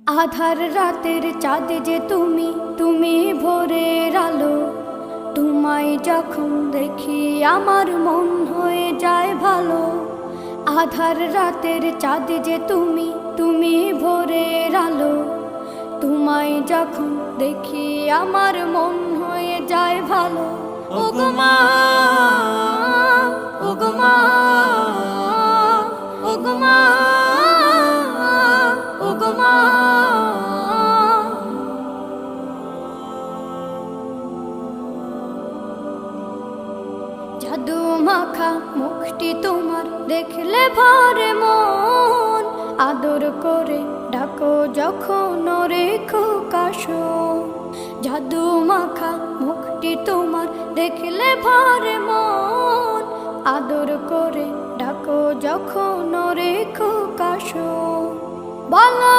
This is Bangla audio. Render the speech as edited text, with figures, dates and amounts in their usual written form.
আধার রাতের চাঁদ যে তুমি, তুমি ভোরের আলো। তোমায় যখন দেখি আমার মন হয়ে যায় ভালো। আধার রাতের চাঁদ যে তুমি, তুমি ভোরের আলো। তোমায় যখন দেখি আমার মন হয়ে যায় ভালো। ওগো মা, ওগো মা, ওগো মা, ওগো মা। জাদু মাখা মুখটি তোমার দেখলে ভরে মন। আদর করে ডাকো যখন রেখো কাশন। জাদু মাখা মুখটি তোমার দেখলে ভরে মন। আদর করে ডাকো যখন রেখো কাশন। বলো